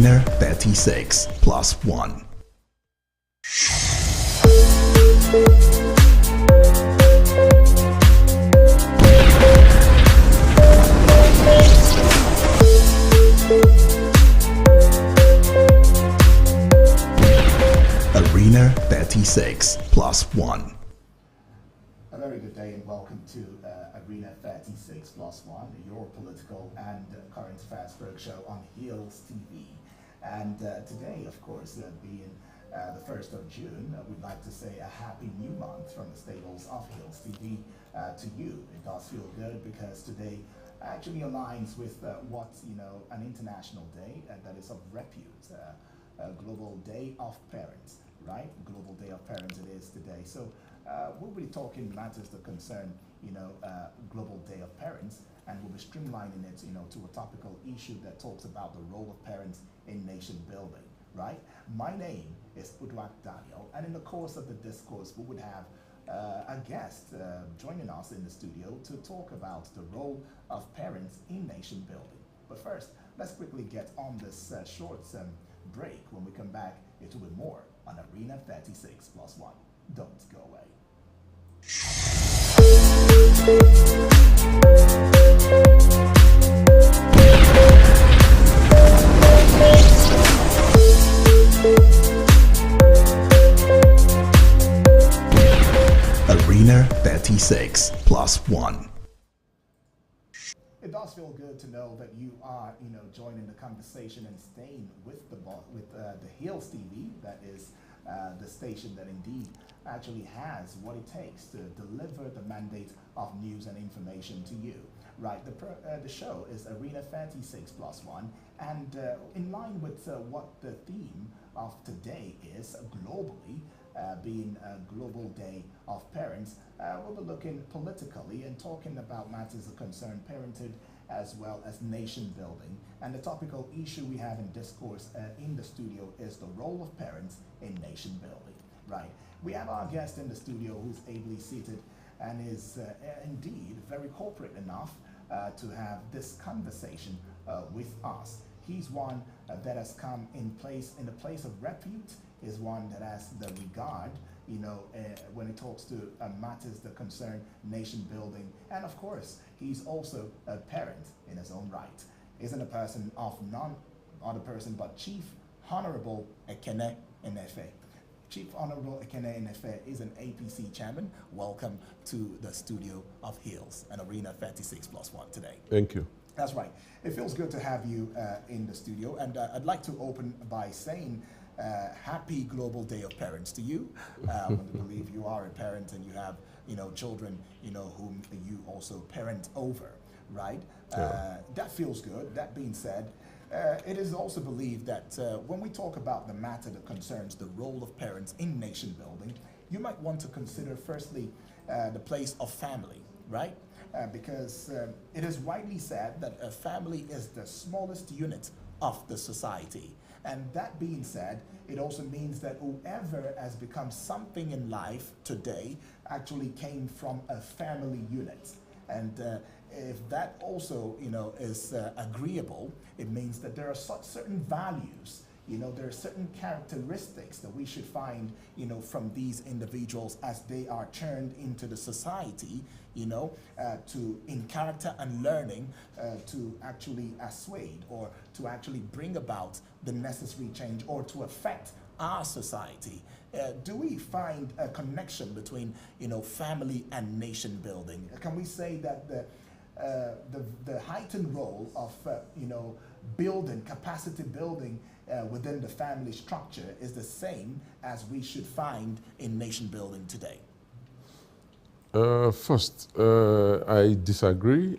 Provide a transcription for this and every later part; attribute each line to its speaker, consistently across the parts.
Speaker 1: Arena 36 plus 1. Arena 36 plus 1.
Speaker 2: A very good day and welcome to Arena 36 plus 1, your political and current affairs break show on Heels TV. And today, of course, being the 1st of June, we'd like to say a happy new month from the stables of Heels TV to you. It does feel good because today actually aligns with an international day that is of repute, Global Day of Parents, right? Global Day of Parents it is today. So we'll be talking matters that concern, Global Day of Parents, and we'll be streamlining it, to a topical issue that talks about the role of parents in nation building, right? My name is Uduak Daniel, and in the course of the discourse, we would have a guest joining us in the studio to talk about the role of parents in nation building. But first, let's quickly get on this short break. When we come back, it will be more on Arena 36 plus 1. Don't go away.
Speaker 1: Arena 36 plus 1.
Speaker 2: It does feel good to know that you are, joining the conversation and staying with the Heels TV. That is the station that indeed actually has what it takes to deliver the mandate of news and information to you. Right, the show is Arena 36 plus 1, and in line with what the theme of today is globally, being a Global Day of Parents, we'll be looking politically and talking about matters that concern parenthood as well as nation building. And the topical issue we have in discourse in the studio is the role of parents in nation building. Right, we have our guest in the studio who's ably seated and is indeed very corporate enough to have this conversation with us. He's one that has come in the place of repute, is one that has the regard, when it talks to matters that concern nation building. And of course, he's also a parent in his own right. Isn't a person of none other person but Chief Honorable Ekene Enefe. Chief Honorable Ekene Enefe is an APC chairman. Welcome to the studio of Heels and Arena 36 plus 1 today.
Speaker 3: Thank you.
Speaker 2: That's right. It feels good to have you in the studio, and I'd like to open by saying happy Global Day of Parents to you. I believe you are a parent and you have, children, whom you also parent over, right?
Speaker 3: Yeah.
Speaker 2: That feels good. That being said, it is also believed that when we talk about the matter that concerns the role of parents in nation building, you might want to consider firstly the place of family, right? Because it is widely said that a family is the smallest unit of the society. And that being said, it also means that whoever has become something in life today actually came from a family unit. And if that also, is agreeable, it means that there are certain values, there are certain characteristics that we should find, from these individuals as they are turned into the society, to in character and learning to actually assuade or to actually bring about the necessary change or to affect our society. Do we find a connection between, family and nation building? Can we say that the heightened role of, building, capacity building within the family structure is the same as we should find in nation building today?
Speaker 3: First, I disagree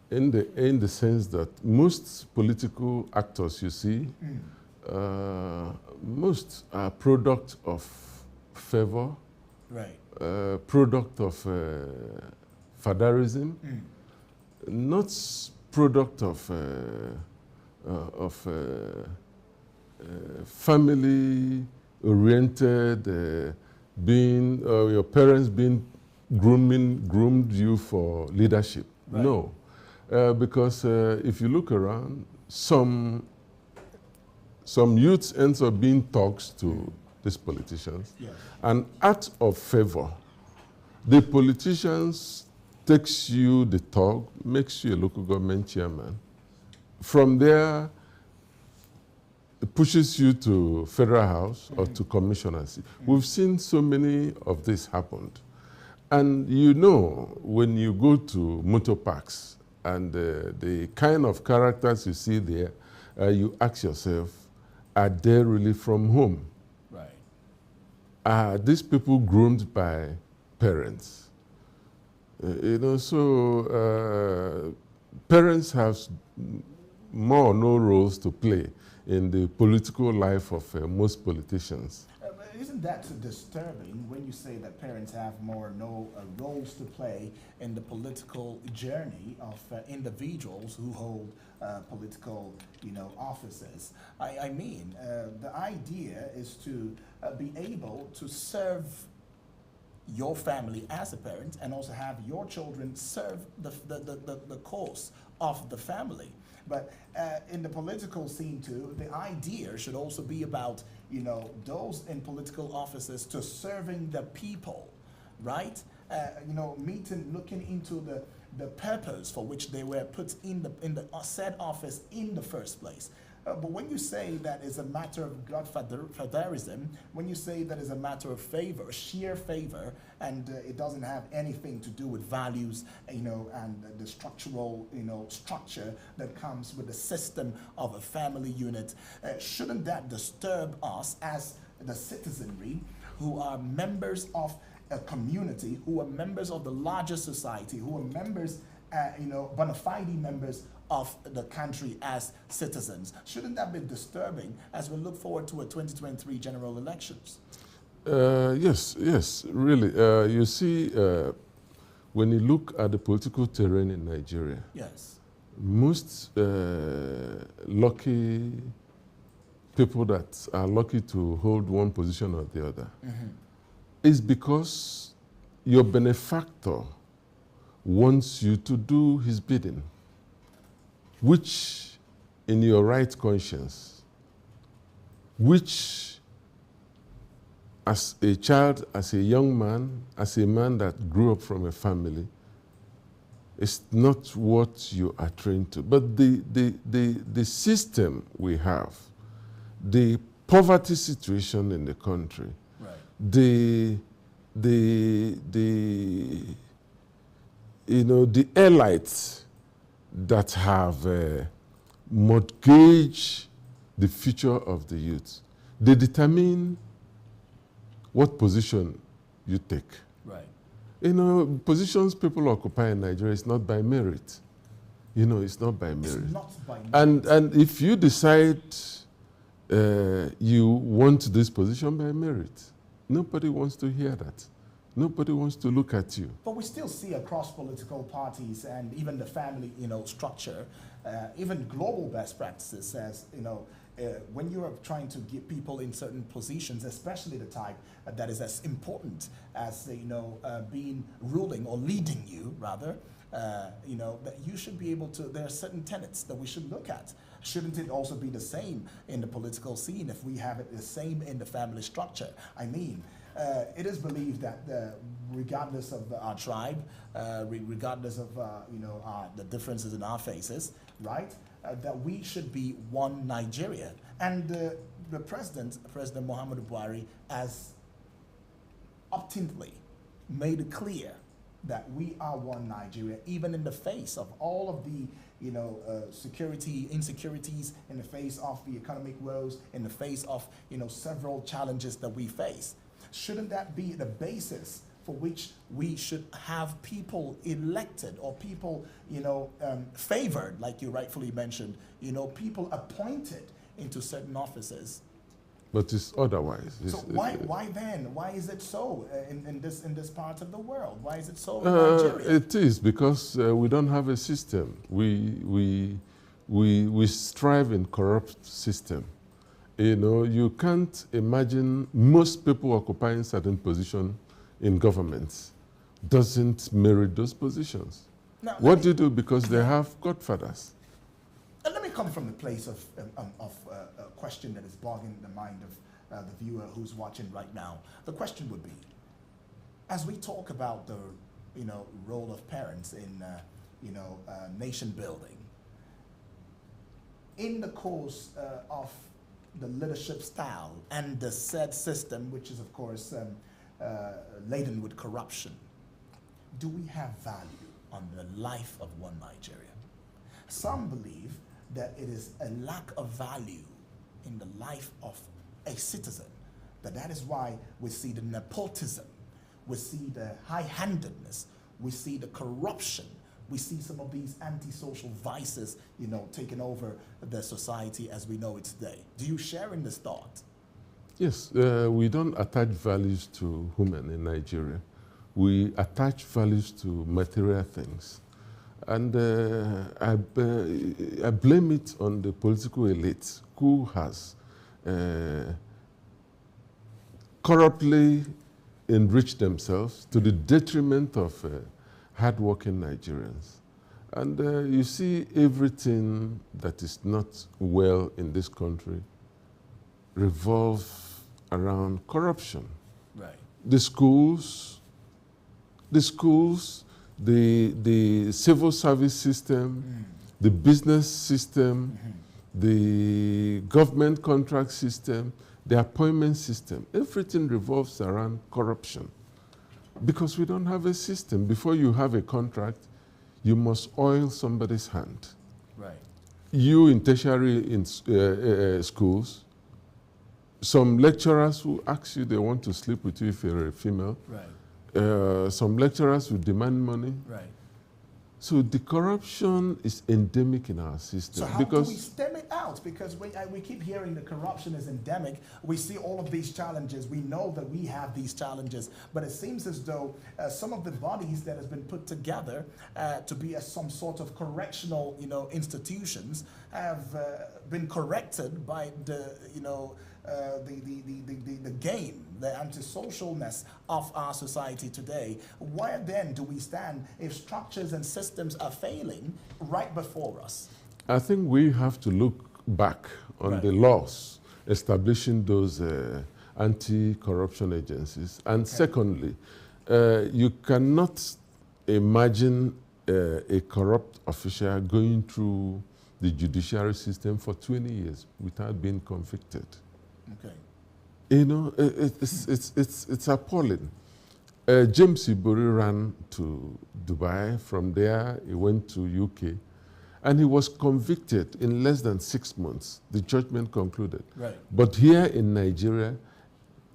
Speaker 3: in the sense that most political actors you see, most are product of favor,
Speaker 2: right?
Speaker 3: Product of fatherism, not product of family-oriented, being your parents being groomed you for leadership. Right. No, because if you look around, some some youths ends up being thugs to these politicians.
Speaker 2: Yes.
Speaker 3: And out of favor, the politicians takes you the thug, makes you a local government chairman. From there, it pushes you to federal house or to commissioners. We've seen so many of this happened. And you know, when you go to motor parks and the kind of characters you see there, you ask yourself, are they really from home?
Speaker 2: Right.
Speaker 3: Are these people groomed by parents? You know, so parents have more or no roles to play in the political life of most politicians.
Speaker 2: Isn't that disturbing when you say that parents have more or no roles to play in the political journey of individuals who hold political, offices? I mean, the idea is to be able to serve your family as a parent and also have your children serve the cause of the family. But in the political scene too, the idea should also be about, those in political offices to serving the people, right? Looking into the purpose for which they were put in the said office in the first place. But when you say that is a matter of godfatherism, when you say that is a matter of favor, sheer favor, and it doesn't have anything to do with values, and the structural, structure that comes with the system of a family unit, shouldn't that disturb us as the citizenry who are members of a community, who are members of the larger society, who are members, bona fide members of the country as citizens? Shouldn't that be disturbing as we look forward to a 2023 general elections?
Speaker 3: Yes, really. You see, when you look at the political terrain in Nigeria,
Speaker 2: yes,
Speaker 3: most lucky people that are lucky to hold one position or the other is because your benefactor wants you to do his bidding, which in your right conscience, which as a child, as a young man, as a man that grew up from a family, is not what you are trained to. But the system we have, the poverty situation in the country,
Speaker 2: right,
Speaker 3: the elites that have mortgaged the future of the youth, they determine what position you take.
Speaker 2: right.
Speaker 3: Positions people occupy in Nigeria is not by merit. It's not by merit.
Speaker 2: It's not by merit.
Speaker 3: And if you decide you want this position by merit, nobody wants to hear that. Nobody wants to look at you.
Speaker 2: But we still see across political parties and even the family, structure, even global best practices as, when you are trying to get people in certain positions, especially the type that is as important as, being ruling or leading you, rather, that you should be able to, there are certain tenets that we should look at. Shouldn't it also be the same in the political scene if we have it the same in the family structure? I mean, it is believed that regardless of our tribe, regardless of the differences in our faces, right, that we should be one Nigeria. And the President Muhammadu Buhari, has optantly made it clear that we are one Nigeria, even in the face of all of the security insecurities, in the face of the economic woes, in the face of several challenges that we face. Shouldn't that be the basis for which we should have people elected or people, favored, like you rightfully mentioned, people appointed into certain offices?
Speaker 3: But it's otherwise.
Speaker 2: So why then? Why is it so in this part of the world? Why is it so in Nigeria?
Speaker 3: It is because we don't have a system. We strive in corrupt system. You can't imagine most people occupying certain position in governments doesn't merit those positions.
Speaker 2: Now,
Speaker 3: What do you do? Because they have godfathers.
Speaker 2: Let me come from the place of a question that is bogging the mind of the viewer who's watching right now. The question would be, as we talk about the role of parents in nation building, in the course of the leadership style and the said system, which is of course laden with corruption, do we have value on the life of one Nigeria? Some believe that it is a lack of value in the life of a citizen, that is why we see the nepotism, we see the high-handedness, we see the corruption, we see some of these antisocial vices, taking over the society as we know it today. Do you share in this thought?
Speaker 3: Yes, we don't attach values to women in Nigeria. We attach values to material things. And I blame it on the political elite who has corruptly enriched themselves to the detriment of hardworking Nigerians. And you see everything that is not well in this country revolve around corruption.
Speaker 2: Right.
Speaker 3: The schools, the civil service system, the business system, the government contract system, the appointment system, everything revolves around corruption. Because we don't have a system. Before you have a contract, you must oil somebody's hand.
Speaker 2: Right.
Speaker 3: You in tertiary schools, some lecturers will ask you they want to sleep with you if you're a female.
Speaker 2: Right.
Speaker 3: Some lecturers will demand money.
Speaker 2: Right.
Speaker 3: So the corruption is endemic in our system.
Speaker 2: So how do we stem it out? Because we keep hearing the corruption is endemic. We see all of these challenges. We know that we have these challenges, but it seems as though some of the bodies that has been put together to be some sort of correctional, institutions have been corrected by the game, the antisocialness of our society today. Where then do we stand if structures and systems are failing right before us?
Speaker 3: I think we have to look back on the laws establishing those anti-corruption agencies. And secondly, you cannot imagine a corrupt official going through the judiciary system for 20 years without being convicted.
Speaker 2: Okay.
Speaker 3: It's appalling. James Ibori ran to Dubai. From there, he went to UK. And he was convicted in less than 6 months. The judgment concluded.
Speaker 2: Right.
Speaker 3: But here in Nigeria,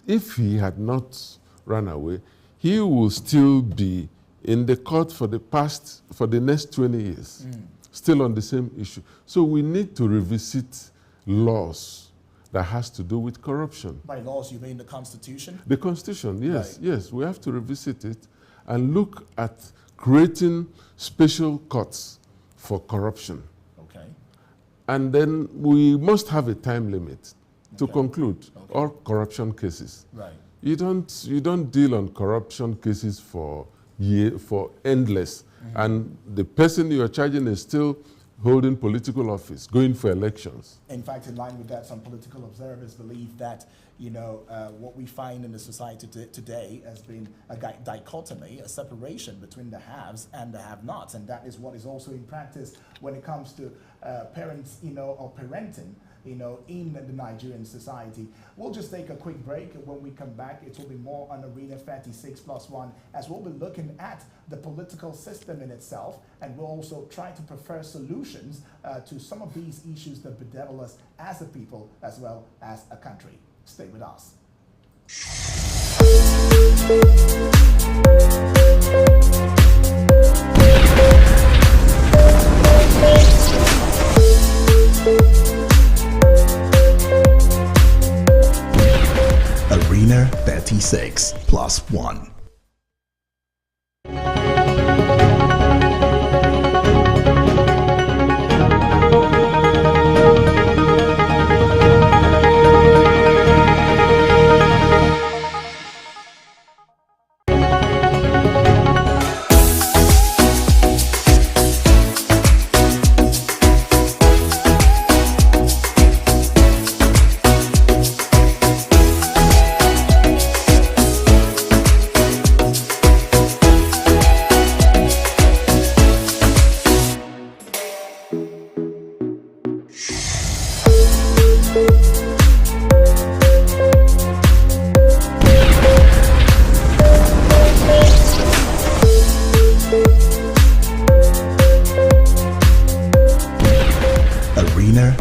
Speaker 3: if he had not run away, he will still be in the court for the next 20 years, still on the same issue. So we need to revisit laws that has to do with corruption.
Speaker 2: By laws, you mean the Constitution?
Speaker 3: The Constitution, yes,
Speaker 2: Right.
Speaker 3: yes. We have to revisit it and look at creating special courts for corruption.
Speaker 2: Okay.
Speaker 3: And then we must have a time limit to
Speaker 2: Okay.
Speaker 3: conclude all corruption cases.
Speaker 2: Right.
Speaker 3: You don't deal on corruption cases for endless, and the person you are charging is still holding political office, going for elections.
Speaker 2: In fact, in line with that, some political observers believe that, what we find in the society today has been a dichotomy, a separation between the haves and the have-nots. And that is what is also in practice when it comes to parents, or parenting, in the Nigerian society. We'll just take a quick break. When we come back, it will be more on Arena 36+1, as we'll be looking at the political system in itself, and we'll also try to prefer solutions to some of these issues that bedevil us as a people as well as a country. Stay with us.
Speaker 1: Arena 36+1. Arena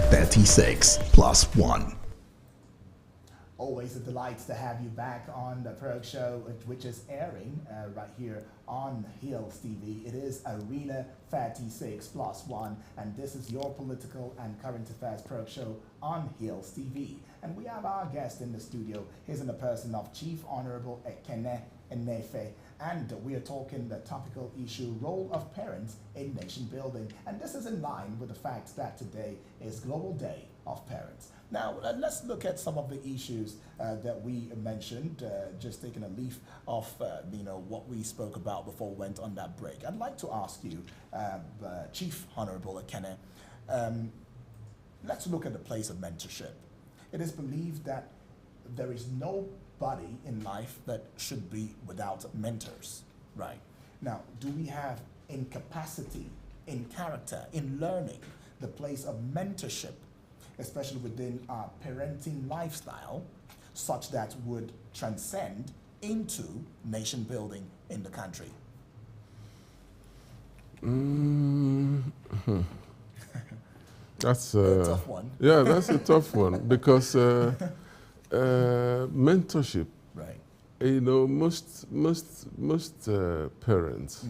Speaker 1: 36 plus 1.
Speaker 2: Always a delight to have you back on the Pro Show, which is airing right here on Hills TV. It is Arena 36 plus 1, and this is your political and current affairs Pro Show on Hills TV. And we have our guest in the studio. He's in the person of Chief Honorable Ekene Enefe, and we are talking the topical issue, role of parents in nation building. And this is in line with the fact that today is Global Day of Parents. Now, let's look at some of the issues that we mentioned, just taking a leaf off what we spoke about before we went on that break. I'd like to ask you, Chief Honorable Ekene, let's look at the place of mentorship. It is believed that there is nobody in life that should be without mentors, right? Now, do we have in capacity, in character, in learning, the place of mentorship, especially within our parenting lifestyle, such that would transcend into nation building in the country?
Speaker 3: That's
Speaker 2: a tough one.
Speaker 3: Yeah, that's a tough one because mentorship.
Speaker 2: Right.
Speaker 3: You know, most parents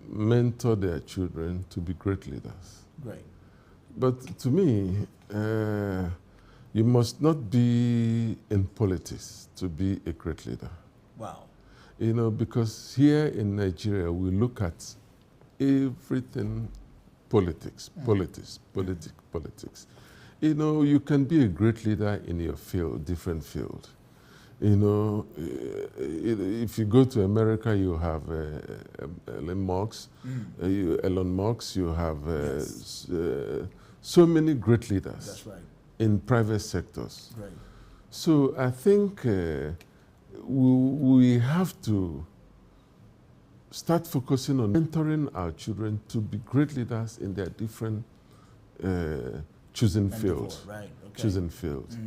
Speaker 3: mentor their children to be great leaders.
Speaker 2: Great.
Speaker 3: But to me, you must not be in politics to be a great leader.
Speaker 2: Wow.
Speaker 3: You know, because here in Nigeria, we look at everything politics. You know, you can be a great leader in your field, different field. You know, if you go to America, you have Elon Musk, you have so many great leaders.
Speaker 2: That's right.
Speaker 3: In private sectors.
Speaker 2: Right.
Speaker 3: So I think we have to start focusing on mentoring our children to be great leaders in their different chosen fields.
Speaker 2: Right. Okay.
Speaker 3: Chosen fields.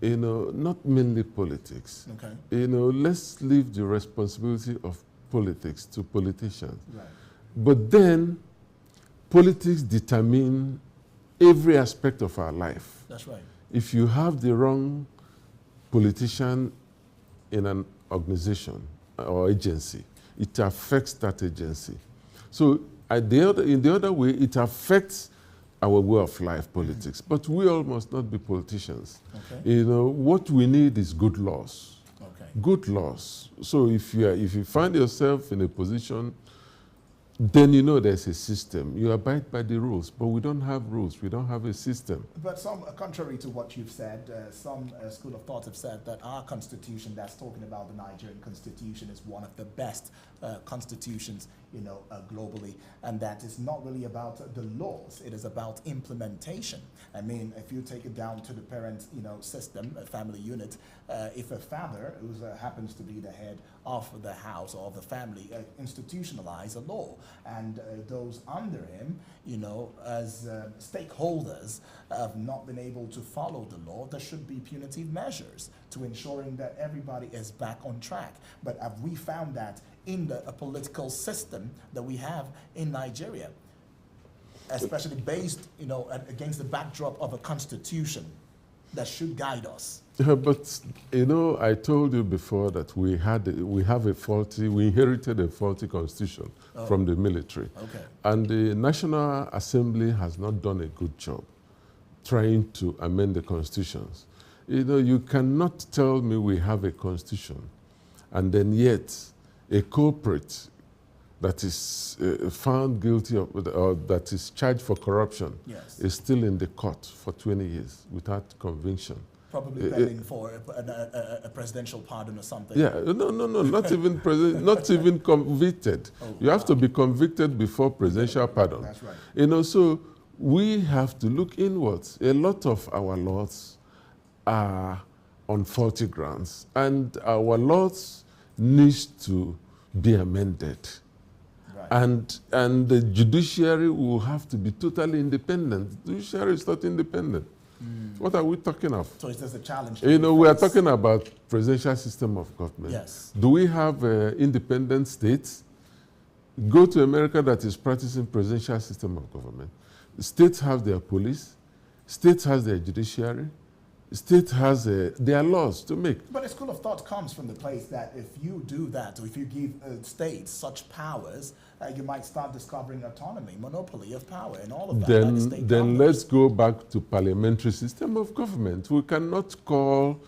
Speaker 3: You know, not mainly politics.
Speaker 2: Okay.
Speaker 3: You know, let's leave the responsibility of politics to politicians.
Speaker 2: Right.
Speaker 3: But then, politics determine every aspect of our life.
Speaker 2: That's right.
Speaker 3: If you have the wrong politician in an organization or agency, it affects that agency. So in the other way, it affects our way of life, politics. But we all must not be politicians.
Speaker 2: Okay.
Speaker 3: You know, what we need is good laws.
Speaker 2: Okay.
Speaker 3: Good laws. So if you find yourself in a position, then you know there's a system. You abide by the rules, but we don't have rules. We don't have a system.
Speaker 2: But contrary to what you've said, some school of thought have said that our constitution, that's talking about the Nigerian constitution, is one of the best constitutions, globally, and that is not really about the laws. It is about implementation. I mean, if you take it down to the parent, system, a family unit, if a father who happens to be the head of the house or of the family institutionalize a law, and those under him, as stakeholders have not been able to follow the law, there should be punitive measures to ensuring that everybody is back on track. But have we found that in the political system that we have in Nigeria, especially based, against the backdrop of a constitution that should guide us?
Speaker 3: But I told you before that we inherited a faulty constitution from the military.
Speaker 2: Okay.
Speaker 3: And the National Assembly has not done a good job trying to amend the constitutions. You cannot tell me we have a constitution and then yet a culprit that is found guilty of, or that is charged for corruption,
Speaker 2: yes,
Speaker 3: is still in the court for 20 years without conviction.
Speaker 2: Probably pending for a presidential pardon or something.
Speaker 3: Yeah, no, not even not even convicted.
Speaker 2: Oh,
Speaker 3: you have to be convicted before presidential pardon.
Speaker 2: That's right.
Speaker 3: So we have to look inwards. A lot of our laws are on faulty grounds, and our laws need to be amended.
Speaker 2: Right.
Speaker 3: And the judiciary will have to be totally independent. The judiciary is not independent. What are we talking of?
Speaker 2: So it's just a challenge.
Speaker 3: You know, we are
Speaker 2: face.
Speaker 3: talking about presidential system of government.
Speaker 2: Yes.
Speaker 3: Do we have independent states? Go to America that is practicing presidential system of government. States have their police. States has their judiciary. State has their laws to make.
Speaker 2: But a school of thought comes from the place that if you do that, or if you give states such powers, you might start discovering autonomy, monopoly of power, and all of that. by the state
Speaker 3: Then
Speaker 2: governments.
Speaker 3: let's go back to parliamentary system of government. We cannot call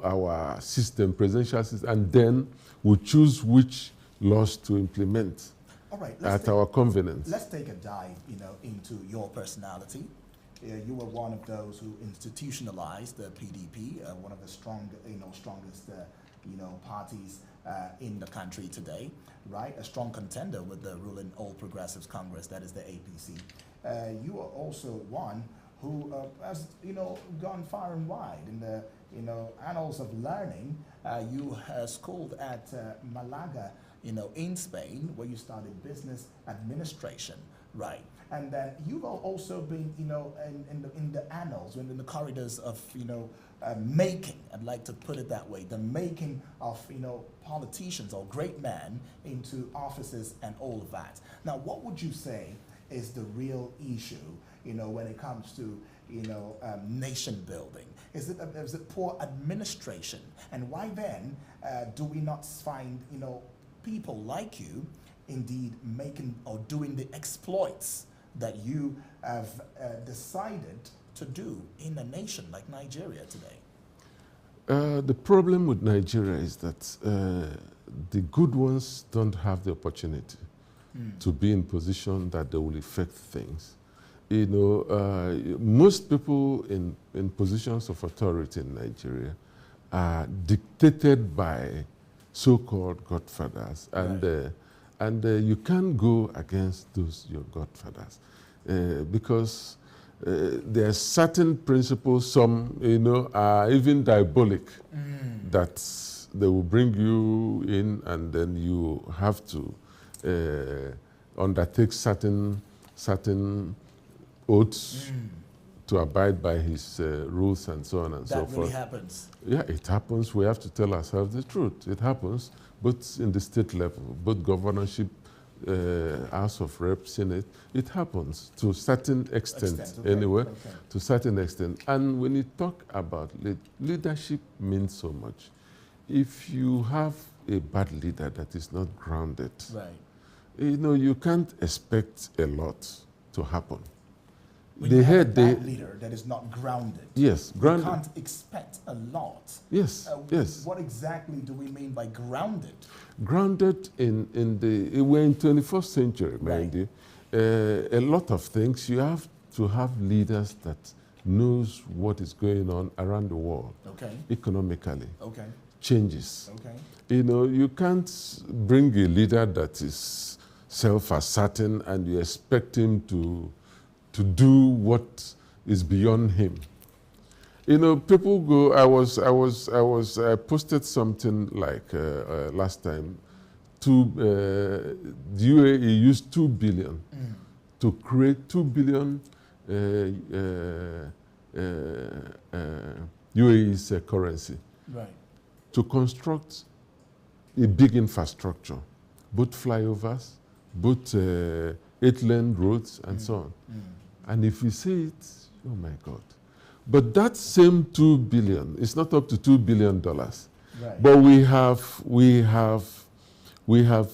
Speaker 3: our system presidential system, and then we choose which laws to implement
Speaker 2: All right,
Speaker 3: at our convenience.
Speaker 2: let's take a dive, into your personality. You were one of those who institutionalized the PDP, one of the strongest, parties in the country today, right? A strong contender with the ruling All Progressives Congress, that is the APC. You are also one who has, gone far and wide in the, annals of learning. You schooled at Malaga, in Spain, where you studied business administration, right? And then you've also been, in the annals, in the corridors of, making, I'd like to put it that way, the making of, politicians or great men into offices and all of that. Now, what would you say is the real issue, when it comes to, nation building? Is it poor administration? And why then do we not find, people like you indeed making or doing the exploits that you have decided to do in a nation like Nigeria today?
Speaker 3: The problem with Nigeria is that the good ones don't have the opportunity to be in position that they will affect things. Most people in positions of authority in Nigeria are dictated by so-called godfathers, and you can't go against your godfathers because there are certain principles, some are even diabolic, that they will bring you in, and then you have to undertake certain oaths to abide by his rules and so on and so forth.
Speaker 2: That really happens.
Speaker 3: Yeah, it happens. We have to tell ourselves the truth. It happens, both in the state level, both governorship, House of Reps, Senate. It happens to a certain extent, anyway, to a certain extent. And when you talk about leadership means so much. If you have a bad leader that is not grounded,
Speaker 2: Right.
Speaker 3: You can't expect a lot to happen.
Speaker 2: When you have a bad leader that is not grounded,
Speaker 3: Yes,
Speaker 2: you
Speaker 3: grounded.
Speaker 2: can't expect a lot.
Speaker 3: Yes, yes.
Speaker 2: What exactly do we mean by grounded?
Speaker 3: Grounded we're in 21st century, mind you. A lot of things, you have to have leaders that knows what is going on around the world,
Speaker 2: Okay.
Speaker 3: economically,
Speaker 2: Okay.
Speaker 3: changes.
Speaker 2: Okay.
Speaker 3: You can't bring a leader that is self-asserting and you expect him to do what is beyond him. People go. I posted something like last time. The UAE used 2 billion to create 2 billion UAE's currency
Speaker 2: Right.
Speaker 3: to construct a big infrastructure, both flyovers, both 8-lane roads, and so on. And if you see it, oh my God. But that same 2 billion, it's not up to $2 billion.
Speaker 2: Right.
Speaker 3: But we have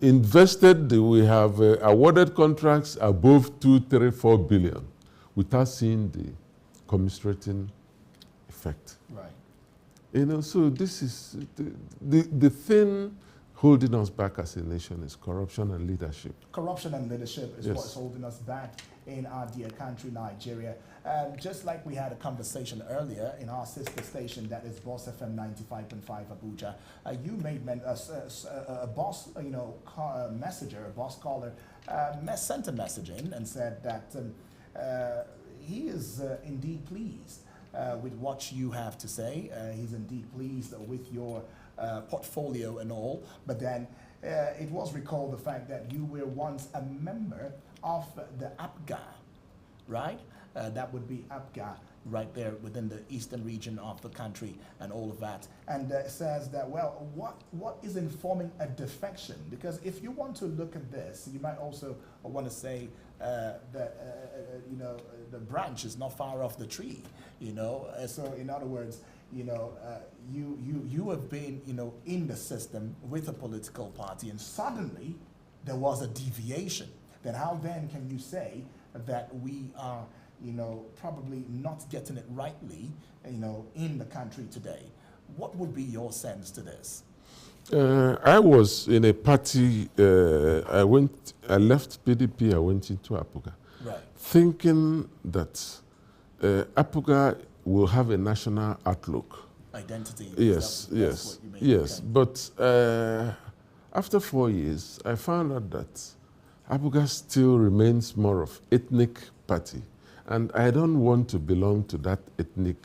Speaker 3: invested, we have awarded contracts above 2, 3, 4 billion without seeing the commiserating effect.
Speaker 2: Right.
Speaker 3: So this is the thing holding us back as a nation is corruption and leadership.
Speaker 2: Corruption and leadership is
Speaker 3: Yes.
Speaker 2: what's holding us back in our dear country, Nigeria. Just like we had a conversation earlier in our sister station, that is Boss FM 95.5 Abuja, you made a boss, messenger, a boss caller, sent a message in and said that he is indeed pleased with what you have to say. He's indeed pleased with your portfolio and all, but then it was recalled the fact that you were once a member of the APGA, right? that would be APGA right there within the eastern region of the country and all of that. And it says that, well, what is informing a defection? Because if you want to look at this, you might also want to say that, you know, the branch is not far off the tree, you know. So in other words, you know, you have been, you know, in the system with a political party, and suddenly there was a deviation. Then how then can you say that we are, you know, probably not getting it rightly, you know, in the country today? What would be your sense to this?
Speaker 3: I was in a party, I left PDP, I went into APUGA,
Speaker 2: Right.
Speaker 3: thinking that APUGA will have a national outlook.
Speaker 2: Identity.
Speaker 3: Yes, yes,
Speaker 2: what you mean.
Speaker 3: yes.
Speaker 2: Okay.
Speaker 3: But after 4 years, I found out that APUGA still remains more of ethnic party. And I don't want to belong to that ethnic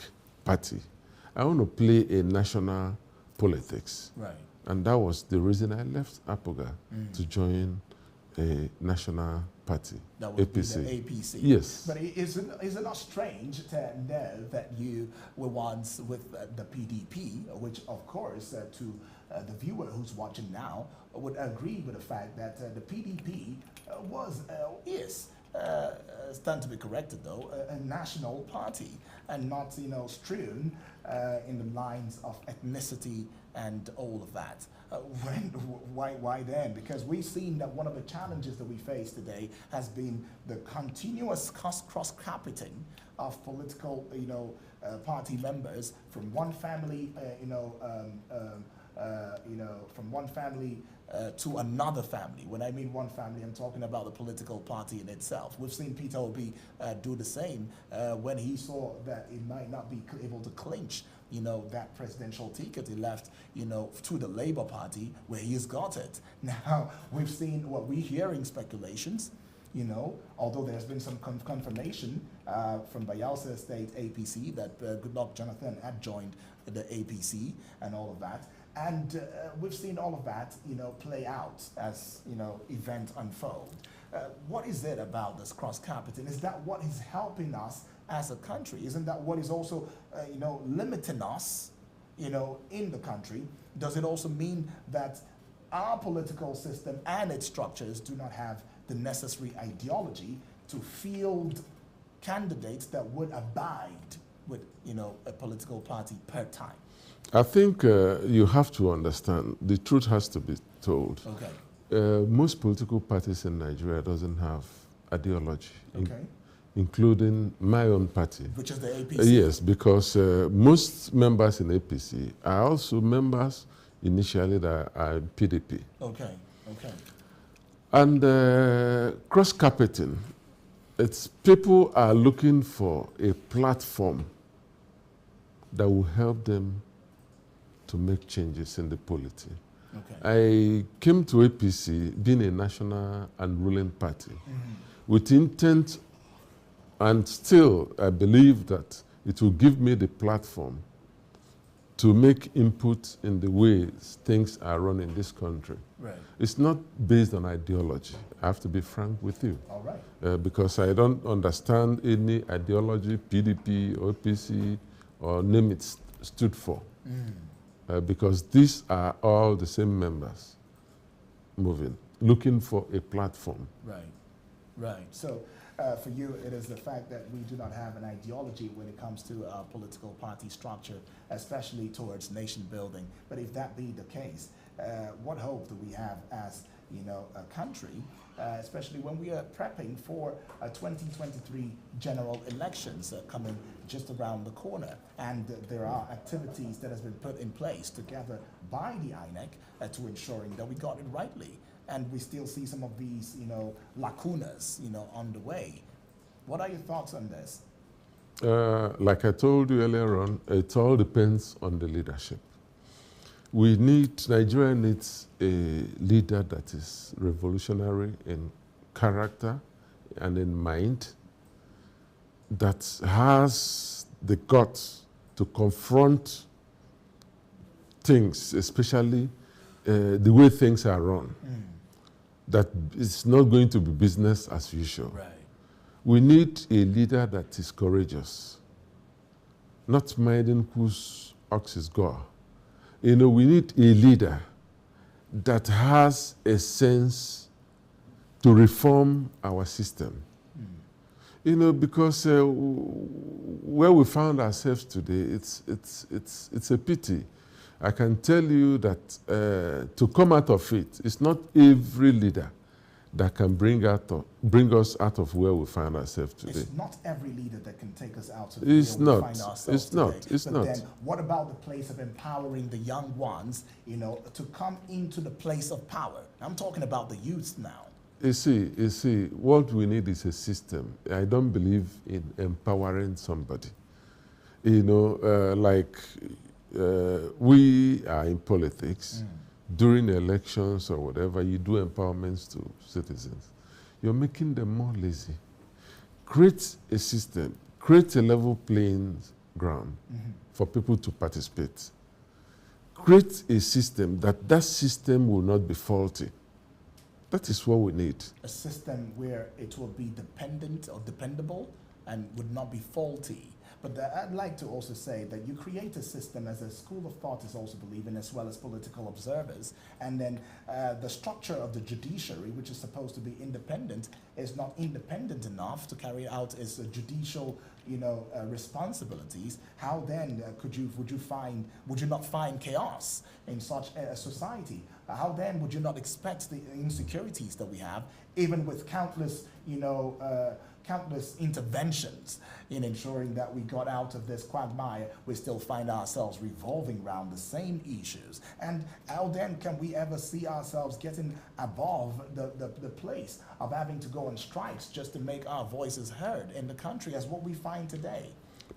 Speaker 3: party. I want to play a national politics.
Speaker 2: Right.
Speaker 3: And that was the reason I left APUGA to join a national party,
Speaker 2: That would
Speaker 3: APC.
Speaker 2: be the APC.
Speaker 3: Yes.
Speaker 2: But is it not strange to know that you were once with the PDP, which of course to the viewer who's watching now would agree with the fact that the PDP is stand to be corrected though, a national party and not, you know, strewn in the lines of ethnicity and all of that. Why then? Because we've seen that one of the challenges that we face today has been the continuous cross-carpeting of political, you know, party members from one family, from one family to another family. When I mean one family, I'm talking about the political party in itself. We've seen Peter Obi do the same when he saw that it might not be able to clinch, you know, that presidential ticket. He left, you know, to the Labour Party where he's got it. Now, we've seen what we're hearing speculations, you know, although there's been some confirmation from Bayelsa State APC that Goodluck Jonathan had joined the APC and all of that. And we've seen all of that, you know, play out as, you know, events unfold. What is it about this cross-carpeting? Is that what is helping us as a country? Isn't that what is also, you know, limiting us, you know, in the country? Does it also mean that our political system and its structures do not have the necessary ideology to field candidates that would abide with, you know, a political party per time?
Speaker 3: I think you have to understand, the truth has to be told.
Speaker 2: Okay.
Speaker 3: Most political parties in Nigeria doesn't have ideology,
Speaker 2: Okay.
Speaker 3: including my own party.
Speaker 2: Which is the APC?
Speaker 3: Yes, because most members in APC are also members initially that are PDP.
Speaker 2: Okay, okay.
Speaker 3: And cross-carpeting, it's people are looking for a platform that will help them to make changes in the polity.
Speaker 2: Okay.
Speaker 3: I came to APC being a national and ruling party with intent, and still I believe that it will give me the platform to make input in the ways things are run in this country.
Speaker 2: Right.
Speaker 3: It's not based on ideology. I have to be frank with you.
Speaker 2: All right.
Speaker 3: Because I don't understand any ideology PDP or APC or name it stood for. Because these are all the same members moving, looking for a platform.
Speaker 2: Right, right. So for you, it is the fact that we do not have an ideology when it comes to our political party structure, especially towards nation building. But if that be the case, what hope do we have as, you know, a country, especially when we are prepping for 2023 general elections coming just around the corner, and there are activities that has been put in place together by the INEC to ensuring that we got it rightly, and we still see some of these, you know, lacunas, you know, on the way. What are your thoughts on this?
Speaker 3: Like I told you earlier on, it all depends on the leadership. Nigeria needs a leader that is revolutionary in character and in mind, that has the guts to confront things, especially the way things are run. That it's not going to be business as usual.
Speaker 2: Right.
Speaker 3: We need a leader that is courageous, not minding whose ox is gore. We need a leader that has a sense to reform our system. Because where we found ourselves today, it's a pity. I can tell you that to come out of it, it's not every leader that can bring us out of where we find ourselves today.
Speaker 2: It's not every leader that can take us out of
Speaker 3: It's
Speaker 2: where we
Speaker 3: not.
Speaker 2: find ourselves
Speaker 3: It's
Speaker 2: today.
Speaker 3: not. It's
Speaker 2: but
Speaker 3: not.
Speaker 2: then what about the place of empowering the young ones, to come into the place of power? I'm talking about the youth now.
Speaker 3: You see, what we need is a system. I don't believe in empowering somebody. We are in politics. During elections or whatever, you do empowerments to citizens. You're making them more lazy. Create a system, create a level playing ground for people to participate. Create a system that system will not be faulty. That is what we need.
Speaker 2: A system where it will be dependent or dependable and would not be faulty. But I'd like to also say that you create a system, as a school of thought is also believing, as well as political observers, and then the structure of the judiciary, which is supposed to be independent, is not independent enough to carry out its judicial, responsibilities. How then would you not find chaos in such a society? How then would you not expect the insecurities that we have, even with countless, countless interventions in ensuring that we got out of this quagmire, we still find ourselves revolving around the same issues? And how then can we ever see ourselves getting above the place of having to go on strikes just to make our voices heard in the country as what we find today?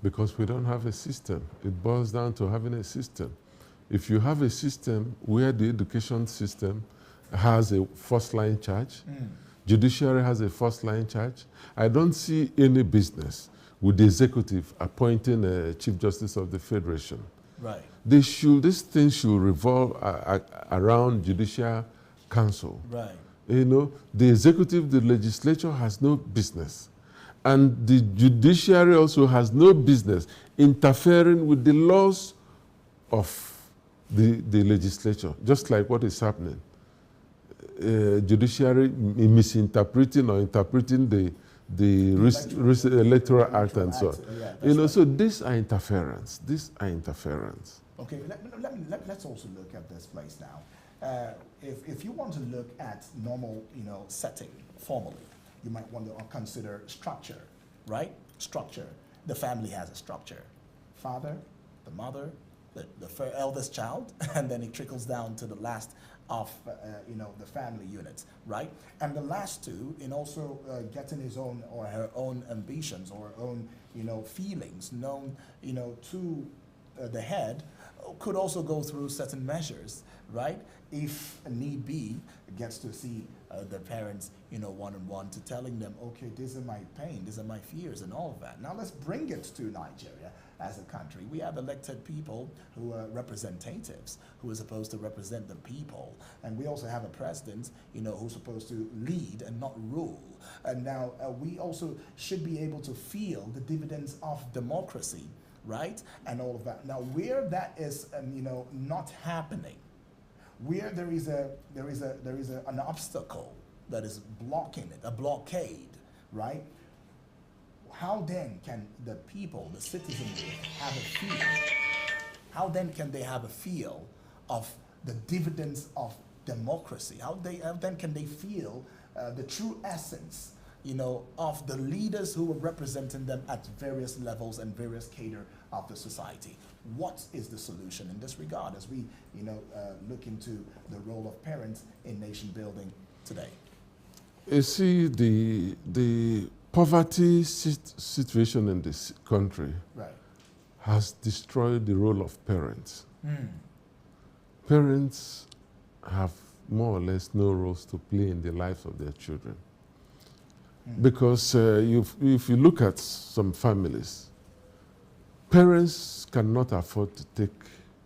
Speaker 3: Because we don't have a system. It boils down to having a system. If you have a system where the education system has a first-line charge, judiciary has a first-line charge, I don't see any business with the executive appointing a Chief Justice of the Federation.
Speaker 2: Right.
Speaker 3: This thing should revolve around Judicial Council.
Speaker 2: Right.
Speaker 3: The executive, the legislature has no business. And the judiciary also has no business interfering with the laws of the legislature, just like what is happening. Judiciary misinterpreting or interpreting the Electoral Act and so on.
Speaker 2: Right.
Speaker 3: So these are interference.
Speaker 2: Okay, let's also look at this place now. If you want to look at normal, setting formally, you might want to consider structure, right? Structure. The family has a structure. Father, the mother, the eldest child, and then it trickles down to the last of the family units, right? And the last two, in also getting his own or her own ambitions or own feelings known to the head, could also go through certain measures, right? If need be, gets to see the parents, one-on-one, to telling them, okay, these are my pain, these are my fears, and all of that. Now let's bring it to Nigeria as a country. We have elected people who are representatives, who are supposed to represent the people. And we also have a president, who's supposed to lead and not rule. And now we also should be able to feel the dividends of democracy, right? And all of that. Now, where that is, not happening, where there is an obstacle that is blocking it, a blockade, right? How then can the people, the citizenry, have a feel? How then can they have a feel of the dividends of democracy? How then can they feel the true essence, of the leaders who are representing them at various levels and various cadre of the society? What is the solution in this regard as we, look into the role of parents in nation building today?
Speaker 3: You see, the poverty situation in this country has destroyed the role of parents. Parents have more or less no roles to play in the lives of their children. Because if you look at some families, parents cannot afford to take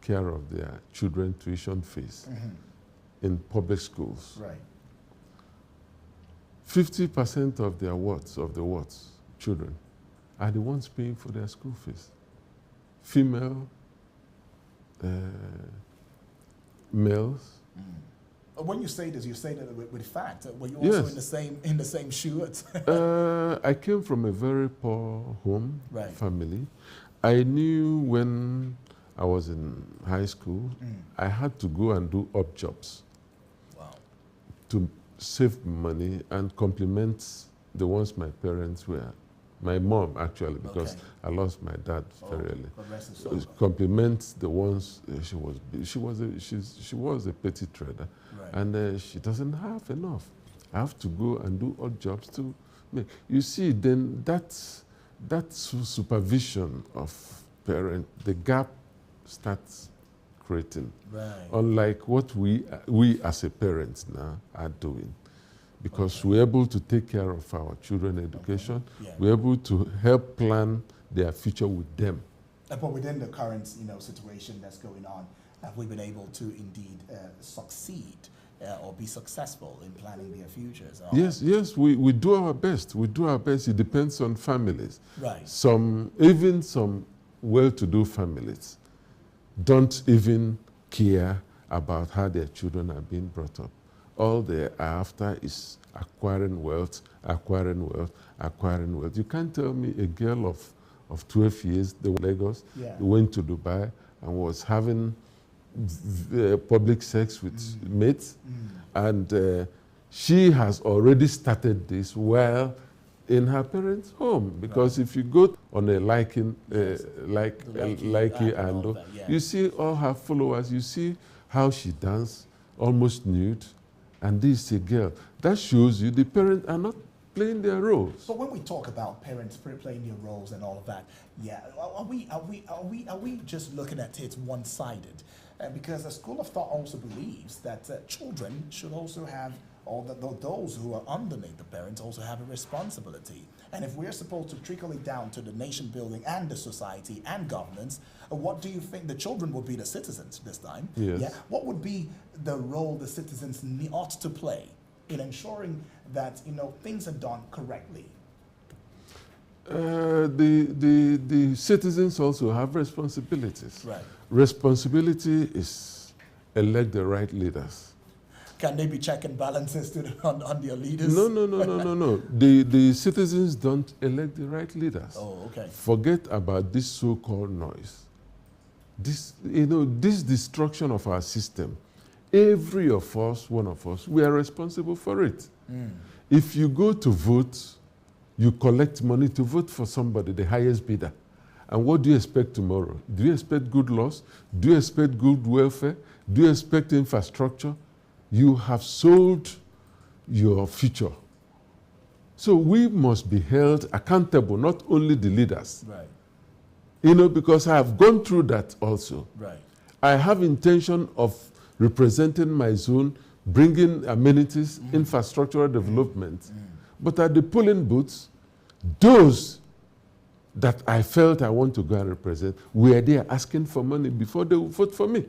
Speaker 3: care of their children's tuition fees in public schools.
Speaker 2: Right.
Speaker 3: 50% of their children are the ones paying for their school fees. Female, males.
Speaker 2: When you say this, you say that with fact. Were you
Speaker 3: Yes.
Speaker 2: also in the same shoe?
Speaker 3: I came from a very poor home
Speaker 2: Right.
Speaker 3: family. I knew when I was in high school, I had to go and do odd jobs
Speaker 2: Wow.
Speaker 3: to save money and complement the ones my parents were. My mom, actually, because
Speaker 2: Okay.
Speaker 3: I lost my dad very early.
Speaker 2: God rest his soul.
Speaker 3: Complement the ones she was a petty trader,
Speaker 2: Right.
Speaker 3: and she doesn't have enough. I have to go and do odd jobs to make. You see, then that supervision of parent, the gap starts creating.
Speaker 2: Right.
Speaker 3: Unlike what we as a parents now are doing, because we're able to take care of our children education,
Speaker 2: Yeah.
Speaker 3: we're able to help plan their future with them.
Speaker 2: But within the current, situation that's going on, have we been able to indeed succeed or be successful in planning their futures?
Speaker 3: Yes, we do our best. We do our best. It depends on families.
Speaker 2: Right.
Speaker 3: Even some well-to-do families don't even care about how their children are being brought up. All they are after is acquiring wealth, acquiring wealth, acquiring wealth. You can't tell me a girl of 12 years, they were in Lagos,
Speaker 2: Yeah.
Speaker 3: went to Dubai and was having public sex with mates, and she has already started this well in her parents' home, because if you go on a liking, likey
Speaker 2: app and all
Speaker 3: and
Speaker 2: that, yeah.
Speaker 3: you see all her followers, you see how she dances, almost nude, and this is a girl. That shows you the parents are not playing their roles.
Speaker 2: But when we talk about parents playing their roles and all of that, yeah, are we just looking at it one-sided? Because a school of thought also believes that children should also have, or that those who are underneath the parents also have a responsibility. And if we're supposed to trickle it down to the nation building and the society and governance, what do you think the children would be the citizens this time?
Speaker 3: Yes.
Speaker 2: Yeah. What would be the role the citizens ought to play in ensuring that things are done correctly?
Speaker 3: The citizens also have responsibilities.
Speaker 2: Right.
Speaker 3: Responsibility is elect the right leaders.
Speaker 2: Can they be check and balances on their leaders?
Speaker 3: No. The citizens don't elect the right leaders.
Speaker 2: Oh, okay.
Speaker 3: Forget about this so-called noise. This destruction of our system. Every of us, one of us, we are responsible for it. If you go to vote, you collect money to vote for somebody, the highest bidder. And what do you expect tomorrow? Do you expect good laws? Do you expect good welfare? Do you expect infrastructure? You have sold your future. So we must be held accountable, not only the leaders.
Speaker 2: Right.
Speaker 3: Because I have gone through that also.
Speaker 2: Right.
Speaker 3: I have intention of representing my zone, bringing amenities, infrastructural development. But at the polling booths, those that I felt I want to go and represent were there asking for money before they would vote for me.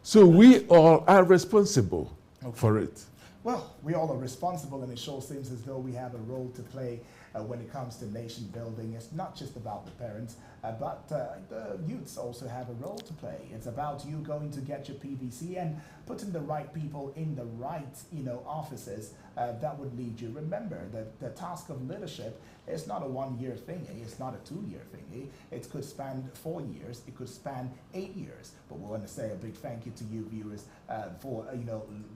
Speaker 3: So we all are responsible for it.
Speaker 2: Well, we all are responsible, and it sure seems as though we have a role to play when it comes to nation building. It's not just about the parents, but the youths also have a role to play. It's about you going to get your PVC and putting the right people in the right, offices that would lead you. Remember that the task of leadership is not a 1-year thingy. It's not a 2-year thingy. It could span 4 years. It could span 8 years. But we want to say a big thank you to you viewers for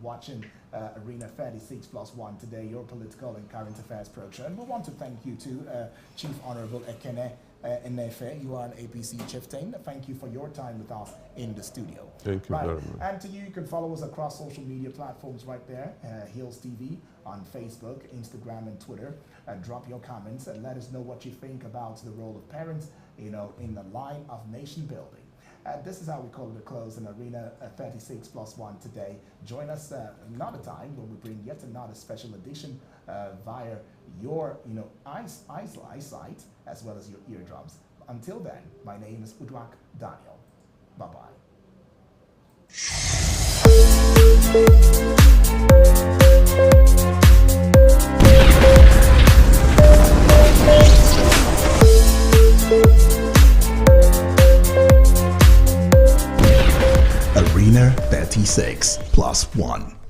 Speaker 2: watching Arena 36+1 today, your political and current affairs program. We want to thank you to Chief Honorable Ekene Enefe. You are an APC chieftain. Thank you for your time with us in the studio.
Speaker 3: Thank you very much.
Speaker 2: And to you can follow us across social media platforms right there, Hills TV on Facebook, Instagram, and Twitter. Drop your comments and let us know what you think about the role of parents, in the line of nation building. This is how we call it a close in Arena 36+1 today. Join us another time when we bring yet another special edition via your eyesight as well as your eardrums. Until then, my name is Udwak Daniel. Bye-bye.
Speaker 1: Air 36 plus 1.